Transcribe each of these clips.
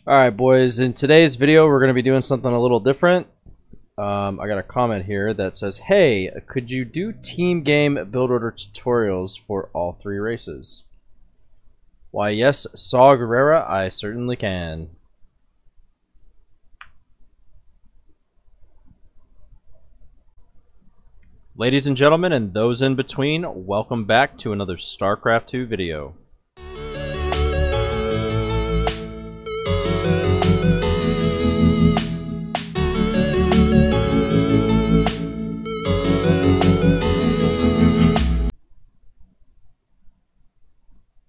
Alright boys, in today's video we're going to be doing something a little different. I got a comment here that says, hey, could you do team game build order tutorials for all three races? Why yes, Saw Gerrera, I certainly can. Ladies and gentlemen, and those in between, welcome back to another Starcraft 2 video.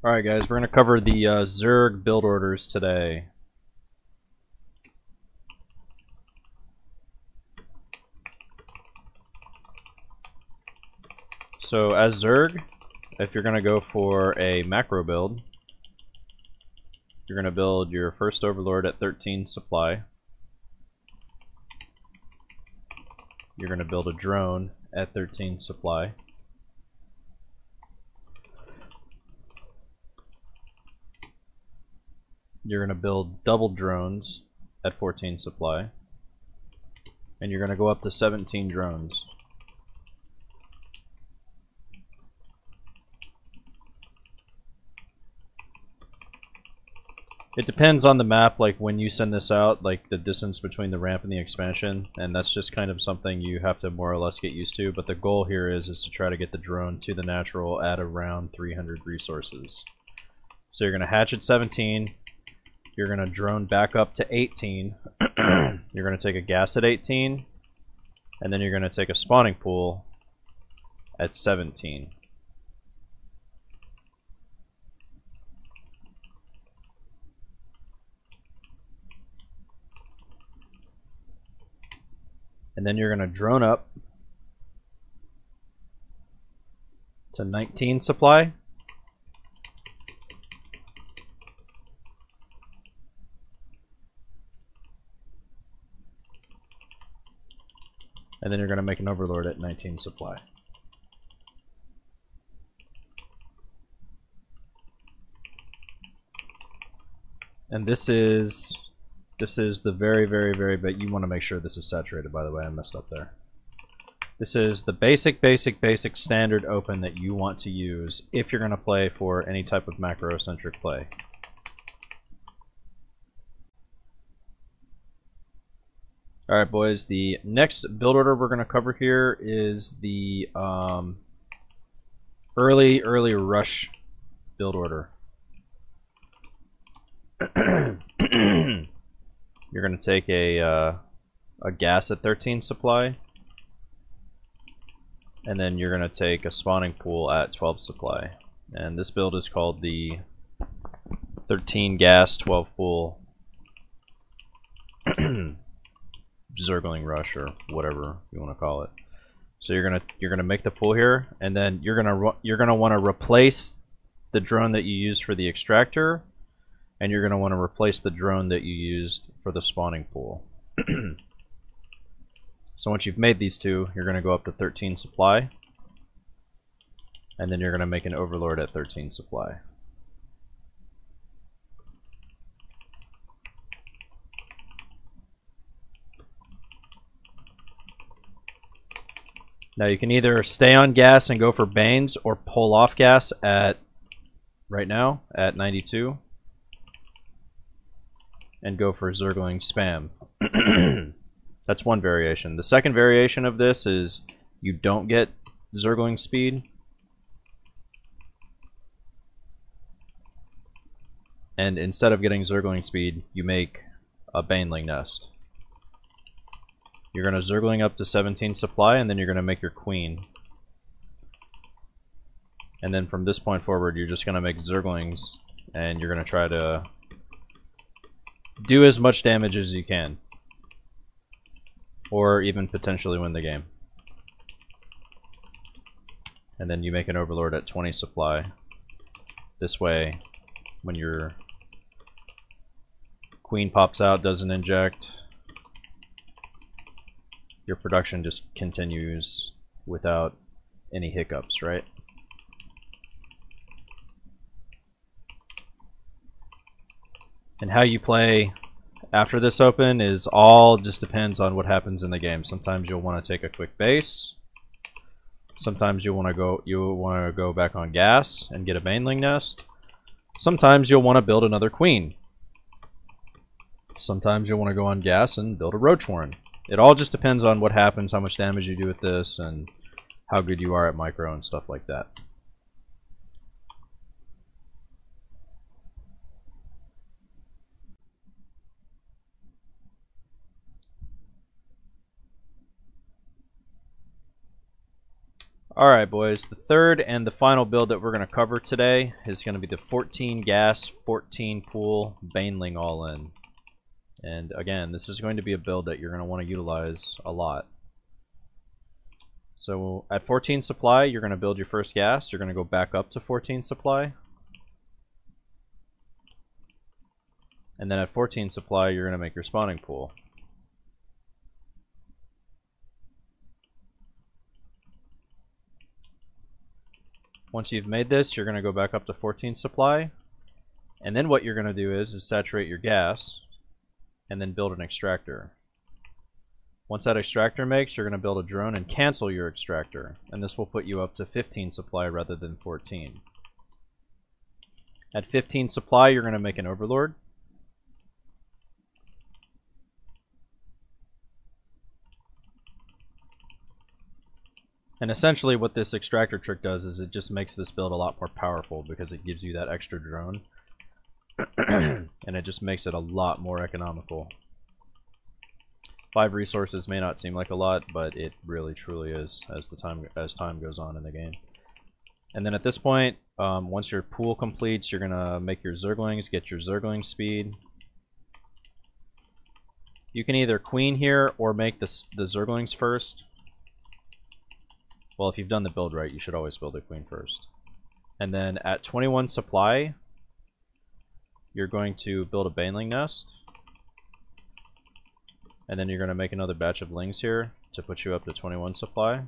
Alright guys, we're going to cover the ZERG build orders today. So as ZERG, if you're going to go for a macro build, you're going to build your first Overlord at 13 supply. You're going to build a drone at 13 supply. You're going to build double drones at 14 supply. And you're going to go up to 17 drones. It depends on the map, like when you send this out, like the distance between the ramp and the expansion, and that's just kind of something you have to more or less get used to, but the goal here is to try to get the drone to the natural at around 300 resources. So you're going to hatch at 17, you're going to drone back up to 18, you're going to take a gas at 18, and then you're going to take a spawning pool at 17. And then you're going to drone up to 19 supply. And then you're going to make an Overlord at 19 supply. And this is the very, but you want to make sure this is saturated, by the way, I messed up there. This is the basic standard open that you want to use if you're going to play for any type of macro-centric play. Alright boys, the next build order we're going to cover here is the early rush build order. You're going to take a gas at 13 supply, and then you're going to take a spawning pool at 12 supply. And this build is called the 13 gas 12 pool Zergling rush, or whatever you want to call it. So you're gonna make the pool here, and then you're gonna want to replace the drone that you used for the extractor, and you're going to want to replace the drone that you used for the spawning pool. So once you've made these two, you're going to go up to 13 supply, and then you're going to make an Overlord at 13 supply. Now you can either stay on gas and go for Banes, or pull off gas at, right now, at 92. And go for Zergling spam. That's one variation. The second variation of this is you don't get Zergling speed. And instead of getting Zergling speed, you make a Baneling nest. You're going to Zergling up to 17 supply, and then you're going to make your queen. And then from this point forward, you're just going to make Zerglings, and you're going to try to do as much damage as you can, or even potentially win the game. And then you make an Overlord at 20 supply. This way, when your queen pops out, doesn't inject, your production just continues without any hiccups, right? And how you play After this open is all just depends on what happens in the game. Sometimes you'll want to take a quick base. Sometimes you'll want to go back on gas and get a baneling nest. Sometimes you'll want to build another queen. Sometimes you'll want to go on gas and build a roach warren. It all just depends on what happens, how much damage you do with this, and how good you are at micro and stuff like that. Alright boys, the third and the final build that we're going to cover today is going to be the 14 gas, 14 pool, baneling all in. And again, this is going to be a build that you're going to want to utilize a lot. So at 14 supply, you're going to build your first gas, you're going to go back up to 14 supply. And then at 14 supply, you're going to make your spawning pool. Once you've made this, you're going to go back up to 14 supply. And then what you're going to do is saturate your gas and then build an extractor. Once that extractor makes, you're going to build a drone and cancel your extractor. And this will put you up to 15 supply rather than 14. At 15 supply, you're going to make an overlord. And essentially what this extractor trick does is it just makes this build a lot more powerful because it gives you that extra drone. And it just makes it a lot more economical. 5 resources may not seem like a lot, but it really truly is as time goes on in the game. And then at this point, once your pool completes, you're gonna make your zerglings, get your zergling speed. You can either queen here or make the zerglings first. Well, if you've done the build right, you should always build a queen first. And then at 21 supply, you're going to build a baneling nest. And then you're going to make another batch of lings here to put you up to 21 supply.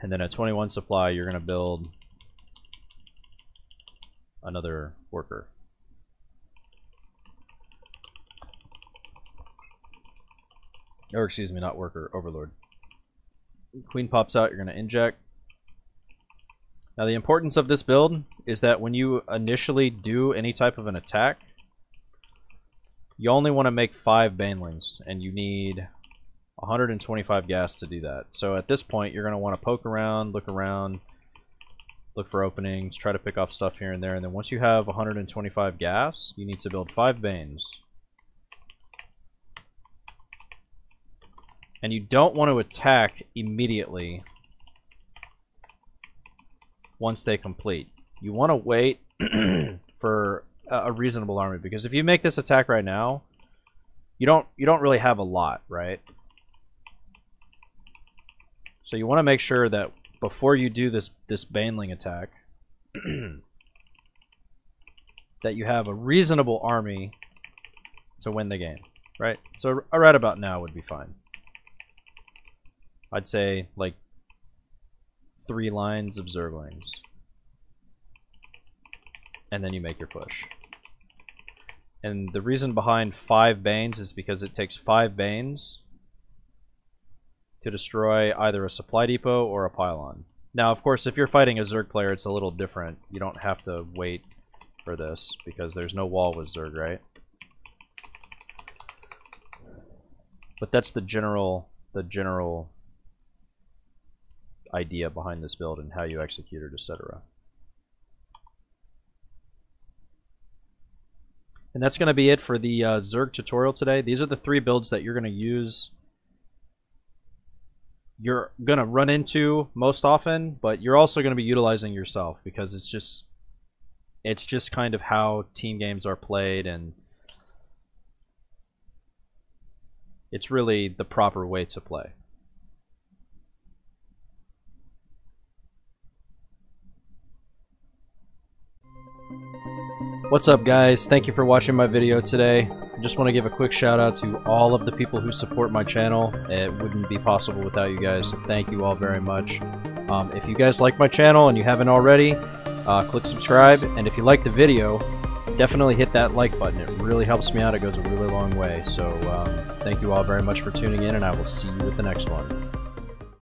And then at 21 supply, you're going to build another worker. Or excuse me, not worker, overlord. Queen pops out, you're going to inject. Now the importance of this build is that when you initially do any type of an attack, you only want to make 5 banelings, and you need 125 gas to do that. So at this point, you're going to want to poke around, look for openings, try to pick off stuff here and there, and then once you have 125 gas, you need to build 5 banes. And you don't want to attack immediately once they complete. You want to wait for a reasonable army, because if you make this attack right now, you don't really have a lot, right? So you want to make sure that before you do this baneling attack, that you have a reasonable army to win the game, right? So right about now would be fine. I'd say like 3 lines of zerglings. And then you make your push. And the reason behind 5 banes is because it takes 5 banes to destroy either a supply depot or a pylon. Now, of course, if you're fighting a Zerg player, it's a little different. You don't have to wait for this because there's no wall with Zerg, right? But that's the general idea behind this build and how you execute it, etc. And that's going to be it for the Zerg tutorial today. These are the 3 builds that you're going to use. You're going to run into most often, but you're also going to be utilizing yourself because it's just kind of how team games are played, and it's really the proper way to play. What's up, guys? Thank you for watching my video today. I just want to give a quick shout out to all of the people who support my channel. It wouldn't be possible without you guys, so thank you all very much. If you guys like my channel and you haven't already, click subscribe, and if you like the video, definitely hit that like button. It really helps me out. It goes a really long way. So thank you all very much for tuning in, and I will see you with the next one.